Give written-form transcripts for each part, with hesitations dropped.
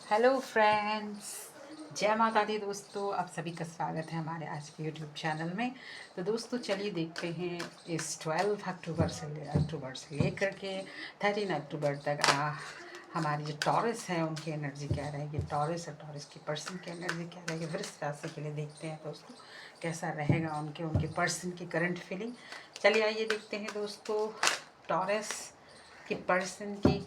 Hello friends, जय माता दी दोस्तों। आप सभी का स्वागत है हमारे आज के यूट्यूब चैनल में। तो दोस्तों चलिए देखते हैं इस 12 अक्टूबर से लेकर के 13 अक्टूबर तक हमारी जो टॉरस है उनकी एनर्जी क्या रहेगी। टॉरस और टॉरस की पर्सन की एनर्जी क्या रहेगी। वृश्चिक राशि के लिए देखते हैं दोस्तों कैसा रहेगा उनके उनके पर्सन की करंट फीलिंग। चलिए आइए देखते हैं दोस्तों टॉरस के पर्सन की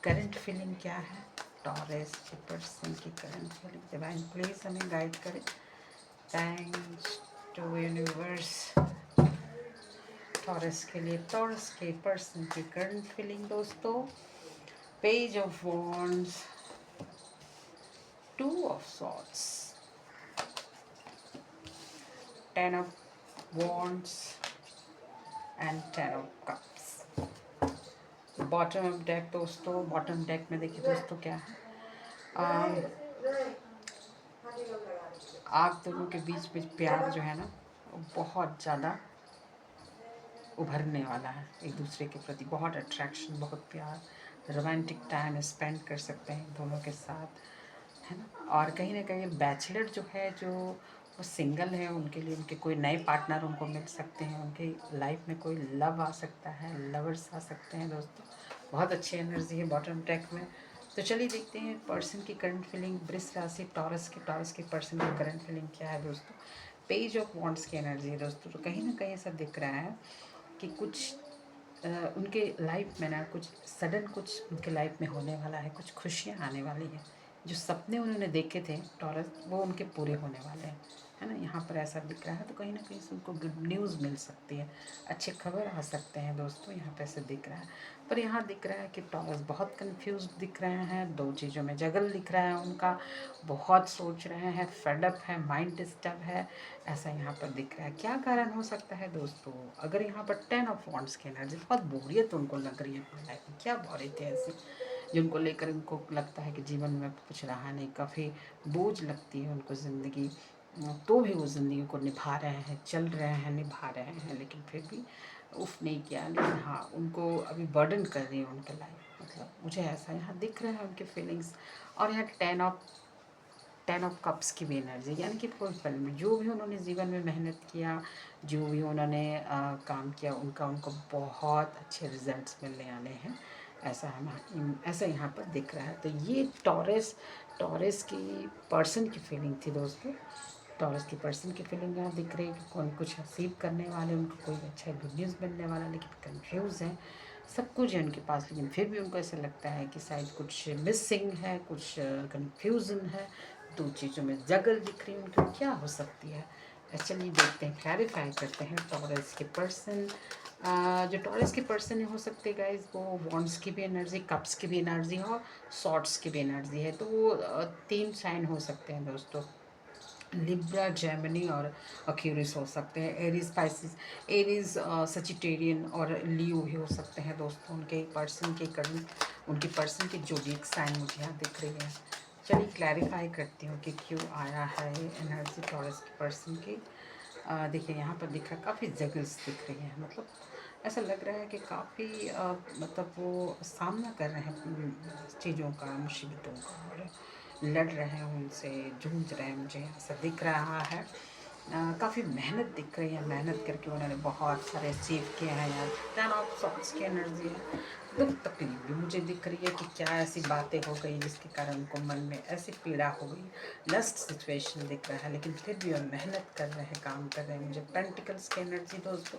करंट फीलिंग क्या है। टॉरस के पर्सन की करंट फीलिंग डिवाइन प्लीज हमें गाइड करें। Thanks to universe. टॉरस के लिए टॉरस के पर्सन की करंट फीलिंग दोस्तों। Page of wands, two of swords, ten of wands and ten of cups. Bottom of deck दोस्तों, बॉटम डेक में देखिए दोस्तों क्या है। आप दोनों के बीच में प्यार जो है ना वो बहुत ज़्यादा उभरने वाला है। एक दूसरे के प्रति बहुत अट्रैक्शन, बहुत प्यार, रोमांटिक टाइम स्पेंड कर सकते हैं दोनों के साथ, है ना। और कहीं ना कहीं बैचलर जो है, जो वो सिंगल है, उनके लिए उनके कोई नए पार्टनर उनको मिल सकते हैं। उनके लाइफ में कोई लव आ सकता है, लवर्स आ सकते हैं दोस्तों। बहुत अच्छी एनर्जी है बॉटम ट्रैक में। तो चलिए देखते हैं पर्सन की करंट फीलिंग। वृष राशि टॉरस की पर्सन की करंट फीलिंग क्या है दोस्तों। पेज ऑफ वॉन्ड्स की एनर्जी है दोस्तों। तो कहीं ना कहीं ऐसा दिख रहा है कि कुछ उनके लाइफ में ना कुछ सडन कुछ उनके लाइफ में होने वाला है। कुछ खुशियाँ आने वाली हैं। जो सपने उन्होंने देखे थे टॉरस, वो उनके पूरे होने वाले हैं, है ना। यहाँ पर ऐसा दिख रहा है। तो कहीं ना कहीं से उनको गुड न्यूज़ मिल सकती है, अच्छी खबर आ सकते हैं दोस्तों। यहाँ पे ऐसे दिख रहा है। पर यहाँ दिख रहा है कि टॉरस बहुत कंफ्यूज दिख रहे हैं, दो चीज़ों में जगल दिख रहा है उनका। बहुत सोच रहे हैं, फेडअप है, माइंड डिस्टर्ब है, ऐसा यहाँ पर दिख रहा है। क्या कारण हो सकता है दोस्तों। अगर यहाँ पर 10 ऑफ वॉन्ड्स की एनर्जी, बहुत बोरियत उनको लग रही है अपनी लाइफ में। क्या बोरियत है ऐसी जिनको लेकर उनको लगता है कि जीवन में कुछ रहा नहीं, काफ़ी बोझ लगती है उनको ज़िंदगी। तो भी वो ज़िंदगी को निभा रहे हैं, चल रहे हैं, निभा रहे हैं, लेकिन फिर भी उफ नहीं किया। लेकिन हाँ, उनको अभी बर्डन कर रही है उनके लाइफ, मतलब मुझे ऐसा यहाँ दिख रहा है उनके फीलिंग्स। और यहाँ 10 ऑफ कप्स की भी एनर्जी, यानी कि फुलफिलमेंट। जो भी उन्होंने जीवन में मेहनत किया, जो भी उन्होंने काम किया, उनको बहुत अच्छे रिजल्ट्स मिलने वाले हैं। ऐसा यहाँ पर दिख रहा है। तो ये टॉरस की पर्सन की फीलिंग थी दोस्तों। टॉरस की पर्सन की फीलिंग यहाँ दिख रही है कि कौन कुछ रिसीव करने वाले, उनको कोई अच्छा गुड न्यूज़ मिलने वाला, लेकिन कंफ्यूज है। सब कुछ है उनके पास, लेकिन फिर भी उनको ऐसा लगता है कि शायद कुछ मिसिंग है, कुछ कंफ्यूजन है। दो चीज़ों में जगल दिख रही है उनको, क्या हो सकती है। चलिए देखते हैं, क्लैरिफाई करते हैं टॉरस के पर्सन। जो टॉरस के पर्सन हो सकते हैं गाइज, वो वॉन्ड्स की भी एनर्जी, कप्स की भी एनर्जी और सॉर्ट्स की भी एनर्जी है। तो वो 3 साइन हो सकते हैं दोस्तों। लिब्रा, जेमिनी और अक्यूरिस हो सकते हैं। एरीज, स्पाइसिस, एरीज, सजिटेरियन और लियो भी हो सकते हैं दोस्तों। उनके पर्सन के करंट, उनके पर्सन की जो वीक साइन मुझे यहाँ दिख रही है। चलिए क्लैरिफाई करती हूँ कि क्यों आया है ये एनर्जी टॉरस के पर्सन की। देखिए यहाँ पर दिख रहा है काफ़ी जगल्स दिख रही हैं। मतलब ऐसा लग रहा है कि काफ़ी मतलब वो सामना कर रहे हैं चीज़ों का, मुसीबतों का, और लड़ रहे हैं उनसे, जूझ रहे हैं। मुझे ऐसा दिख रहा है। काफ़ी मेहनत दिख रही है, मेहनत करके उन्होंने बहुत सारे अचीव किए हैं यार। 10 ऑफ सॉर्ट्स की एनर्जी है। दुख तकलीफ भी मुझे दिख रही है कि क्या ऐसी बातें हो गई जिसके कारण उनको मन में ऐसी पीड़ा हो गई। लस्ट सिचुएशन दिख रहा है, लेकिन फिर भी वो मेहनत कर रहे हैं, काम कर रहे हैं। मुझे पेंटिकल्स की एनर्जी दोस्तों।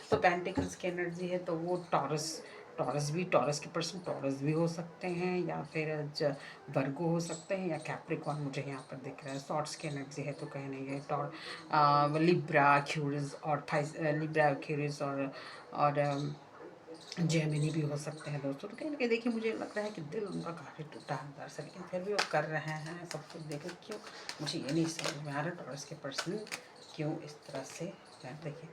तो पेंटिकल्स की एनर्जी है, तो वो टॉरस के पर्सन टॉरस भी हो सकते हैं, या फिर वर्गो हो सकते हैं, या कैप्रिकॉन मुझे यहाँ पर दिख रहा है। शॉर्ट्स की एनर्जी है, तो कहीं नहीं है लिब्रा क्यूरिस और लिब्रा क्यूरिस और जेमिनी भी हो सकते हैं दोस्तों। तो कहीं ना कहीं देखिए, मुझे लग रहा है कि दिल उनका काफ़ी टूटा है अंदर से, लेकिन फिर भी वो कर रहे हैं सब कुछ। देखो क्यों, मुझे ये नहीं समझ में आ रहा टॉरस के पर्सन क्यों इस तरह से देखिए।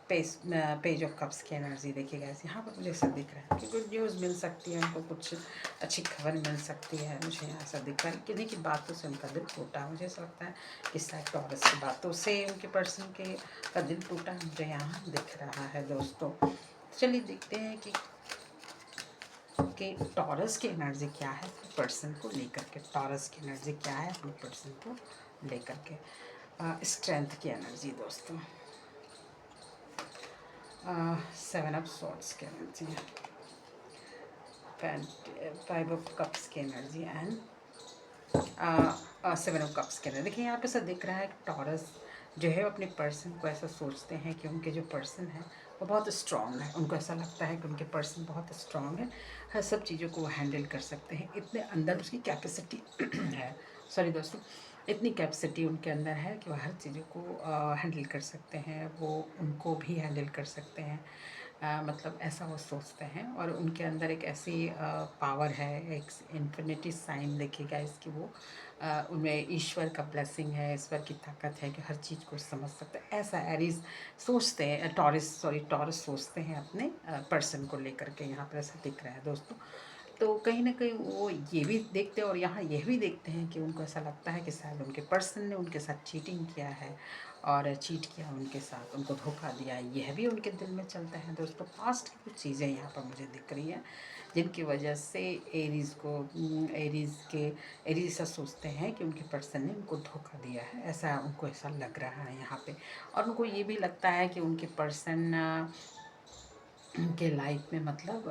पेज ऑफ कप्स की एनर्जी देखिएगा यहाँ पर मुझे ऐसा दिख रहा है कि गुड न्यूज़ मिल सकती है उनको, कुछ अच्छी खबर मिल सकती है। मुझे यहाँ ऐसा दिख रहा है कि किन्हीं की बातों से उनका दिल टूटा। मुझे ऐसा लगता है कि शायद टॉरस की बातों से उनके पर्सन के का दिल टूटा, मुझे यहाँ दिख रहा है दोस्तों। चलिए देखते हैं कि कि टॉरस की एनर्जी क्या है अपने पर्सन को लेकर के, टॉरस की एनर्जी क्या है अपने पर्सन को लेकर के। स्ट्रेंथ की एनर्जी दोस्तों, 7 ऑफ सॉर्ड्स की एनर्जी, 5 ऑफ कप्स की एनर्जी एंड 7 ऑफ कप्स के अंदर देखिए यहाँ पे ऐसा दिख रहा है कि टॉरस जो है अपने पर्सन को ऐसा सोचते हैं कि उनके जो पर्सन है वो बहुत स्ट्रांग है। उनको ऐसा लगता है कि उनके पर्सन बहुत स्ट्रांग है, हर सब चीज़ों को वो हैंडल कर सकते हैं, इतने अंदर उसकी कैपेसिटी है। सॉरी दोस्तों, इतनी कैपेसिटी उनके अंदर है कि वो हर चीज़ों को हैंडल कर सकते हैं, वो उनको भी हैंडल कर सकते हैं। मतलब ऐसा वो सोचते हैं और उनके अंदर एक ऐसी पावर है, एक इन्फिनिटी साइन देखिएगा इसकी, वो उनमें ईश्वर का ब्लेसिंग है, ईश्वर की ताकत है कि हर चीज़ को समझ सकते हैं। ऐसा एरीज सोचते हैं, टॉरस सोचते हैं अपने पर्सन को लेकर के, यहाँ पर ऐसा दिख रहा है दोस्तों। तो कहीं ना कहीं वो ये भी देखते हैं और यहाँ यह भी देखते हैं कि उनको ऐसा लगता है कि शायद उनके पर्सन ने उनके साथ चीटिंग किया है और चीट किया उनके साथ, उनको धोखा दिया है, यह भी उनके दिल में चलता है दोस्तों। पास्ट की कुछ चीज़ें यहाँ पर मुझे दिख रही हैं जिनकी वजह से एरीज ऐसा सोचते हैं कि उनके पर्सन ने उनको धोखा दिया है, ऐसा उनको ऐसा लग रहा है यहाँ पे। और उनको ये भी लगता है कि उनके पर्सन के लाइफ में मतलब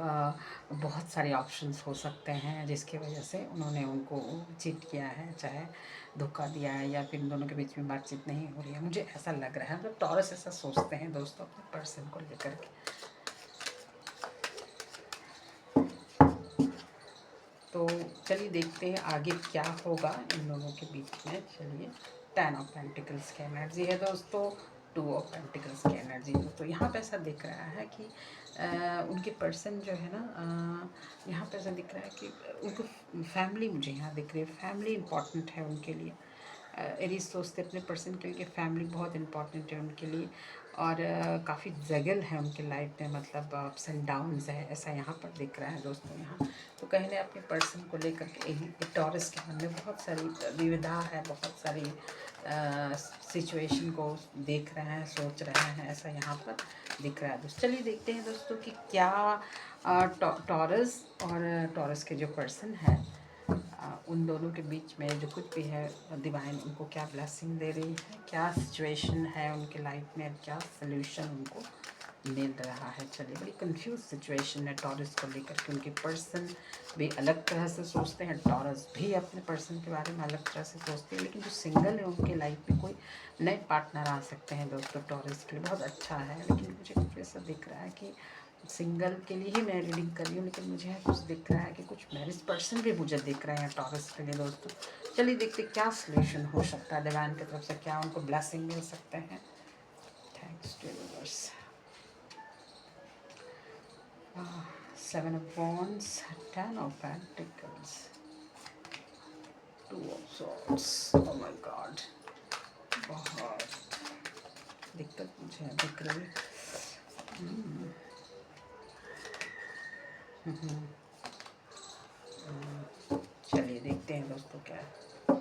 बहुत सारे ऑप्शंस हो सकते हैं जिसकी वजह से उन्होंने उनको चीट किया है, चाहे धोखा दिया है, या फिर इन दोनों के बीच में बातचीत नहीं हो रही है, मुझे ऐसा लग रहा है। मतलब टॉरस ऐसा सोचते हैं दोस्तों अपने पर्सन को लेकर के। तो चलिए देखते हैं आगे क्या होगा इन दोनों के बीच में। चलिए, 10 ऑफ पेंटिकल्स की एनर्जी है दोस्तों, 2 ऑफ पेंटिकल्स की एनर्जी दोस्तों। यहाँ पे ऐसा दिख रहा है कि उनके पर्सन जो है ना, यहाँ पे ऐसा दिख रहा है कि उनको फैमिली, मुझे यहाँ दिख रही है फैमिली इम्पॉर्टेंट है उनके लिए। एरीज सोचते अपने पर्सन के लिए फैमिली बहुत इम्पॉर्टेंट है उनके लिए, और काफ़ी जगल है उनके लाइफ में, मतलब अप्स एंड डाउन्स है, ऐसा यहाँ पर दिख रहा है दोस्तों यहाँ। तो कहीं ना अपने पर्सन को लेकर के एक टॉरस के मन में बहुत सारी विविधा है, बहुत सारी सिचुएशन को देख रहे हैं, सोच रहे हैं, ऐसा यहाँ पर दिख रहा है दोस्तों। चलिए देखते हैं दोस्तों कि क्या टॉरस और टॉरस के जो पर्सन है उन दोनों के बीच में जो कुछ भी है डिवाइन उनको क्या ब्लेसिंग दे रही है, क्या सिचुएशन है उनके लाइफ में, क्या सोल्यूशन उनको मिल रहा है। चलिए, बड़ी कंफ्यूज सिचुएशन है टॉरस को लेकर के, उनके पर्सन भी अलग तरह से सोचते हैं, टॉरस भी अपने पर्सन के बारे में अलग तरह से सोचते हैं, लेकिन जो सिंगल है उनके लाइफ में कोई नए पार्टनर आ सकते हैं दोस्तों टॉरस के लिए, बहुत अच्छा है। लेकिन मुझे कुछ ऐसा दिख रहा है कि सिंगल के लिए ही मैं रीडिंग कर रही हूँ, लेकिन मुझे कुछ दिख रहा है कि कुछ मैरिज पर्सन भी मुझे दिख रहे हैं टॉरस के लिए दोस्तों। चलिए देखते क्या सोल्यूशन हो सकता है डिवाइन की तरफ से, क्या उनको ब्लेसिंग मिल सकते हैं। Thanks to universe. 7 of wands, 10 of pentacles, 2 of swords। oh my god, बहुत दिक्कत मुझे दिख रही है। चलिए देखते हैं दोस्तों क्या है।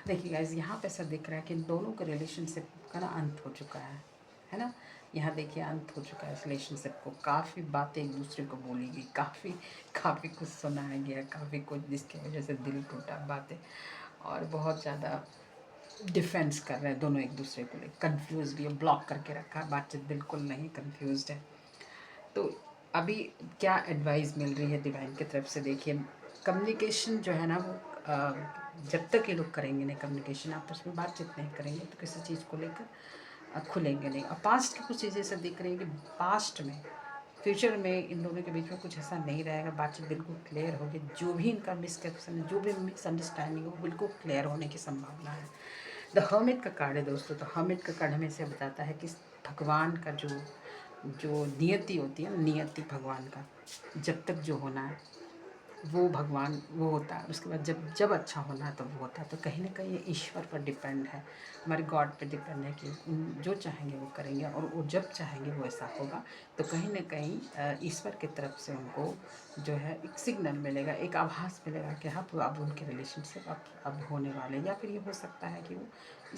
देखिए गाइस, यहाँ पे ऐसा दिख रहा है कि इन दोनों के रिलेशनशिप का ना अंत हो चुका है ना। यहाँ देखिए अंत हो चुका है इस रिलेशनशिप को, काफ़ी बातें एक दूसरे को बोली गई, काफ़ी कुछ सुनाया गया, काफ़ी कुछ जिसकी वजह से दिल टूटा, बातें, और बहुत ज़्यादा डिफेंस कर रहे हैं दोनों एक दूसरे को लेकर, कन्फ्यूज़ भी है, ब्लॉक करके रखा है, बातचीत बिल्कुल नहीं, कन्फ्यूज़ है। तो अभी क्या एडवाइस मिल रही है डिवाइन की तरफ से, देखिए कम्युनिकेशन जो है ना वो जब तक ये लोग करेंगे नहीं कम्युनिकेशन, आपस में बातचीत नहीं करेंगे तो किसी चीज़ को लेकर खुलेंगे नहीं। और पास्ट की कुछ चीज़ें ऐसा दिख रही है कि पास्ट में, फ्यूचर में इन दोनों के बीच में कुछ ऐसा नहीं रहेगा, बातचीत बिल्कुल क्लियर होगी, जो भी इनका मिसकैप्शन है, जो भी मिसअंडरस्टैंडिंग हो, बिल्कुल क्लियर होने की संभावना है। द हर्मिट का कार्ड है दोस्तों, तो हर्मिट का कार्ड हमें से बताता है कि भगवान का जो जो नियति होती है ना, नियति भगवान का, जब तक जो होना है वो भगवान वो होता है। उसके बाद जब जब अच्छा होना है तो वो होता है। तो कहीं ना कहीं ये ईश्वर पर डिपेंड है, हमारे गॉड पे डिपेंड है कि जो चाहेंगे वो करेंगे और वो जब चाहेंगे वो ऐसा होगा। तो कहीं ना कहीं ईश्वर की तरफ से उनको जो है एक सिग्नल मिलेगा, एक आभास मिलेगा कि हाँ अब उनके रिलेशनशिप अब होने वाले। या फिर ये हो सकता है कि वो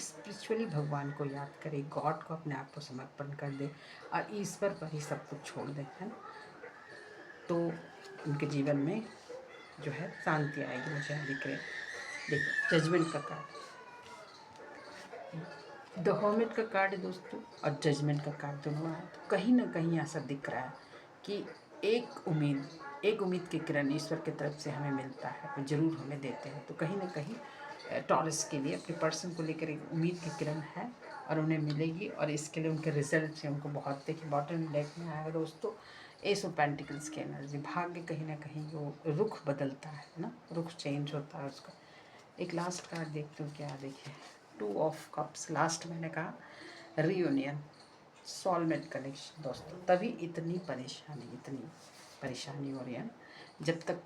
स्पिरिचुअली भगवान को याद करे, गॉड को अपने आप को समर्पण कर दे और ईश्वर पर ही सब कुछ छोड़ दे, है ना। तो उनके जीवन में जो है शांति आएगी। मुझे यहाँ दिख रहे, देखो जजमेंट का कार्ड, द हर्मिट का कार्ड है दोस्तों और जजमेंट का कार्ड दोनों आया। तो कहीं ना कहीं ऐसा दिख रहा है कि एक उम्मीद की किरण ईश्वर की तरफ से हमें मिलता है, वो जरूर हमें देते हैं। तो कहीं ना कहीं टॉरस के लिए अपने पर्सन को लेकर एक उम्मीद की किरण है और उन्हें मिलेगी। और इसके लिए उनके रिजल्ट से उनको बहुत, देखिए बॉटम डेक में आएगा दोस्तों एस ऑफ पेंटिकल्स की एनर्जी। भाग्य कहीं ना कहीं वो रुख बदलता है ना, रुख चेंज होता है उसका। एक लास्ट कार्ड देखते हो क्या, देखिए टू ऑफ कप्स। लास्ट मैंने कहा रियूनियन, सोलमेट कनेक्शन दोस्तों। तभी इतनी परेशानी हो रही है। जब तक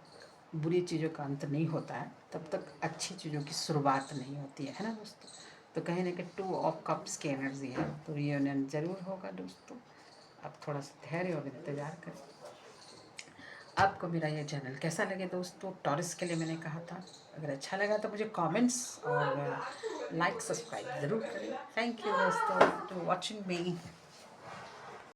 बुरी चीज़ों का अंत नहीं होता है तब तक अच्छी चीज़ों की शुरुआत नहीं होती है ना दोस्तों। तो कहीं ना कहीं टू ऑफ कप्स की एनर्जी है, तो रियूनियन ज़रूर होगा दोस्तों। अब थोड़ा सा धैर्य और इंतज़ार करें। आपको मेरा ये चैनल कैसा लगे दोस्तों, टॉरस के लिए मैंने कहा था। अगर अच्छा लगा तो मुझे कमेंट्स और लाइक सब्सक्राइब ज़रूर करें। थैंक यू दोस्तों टू वॉचिंग मी।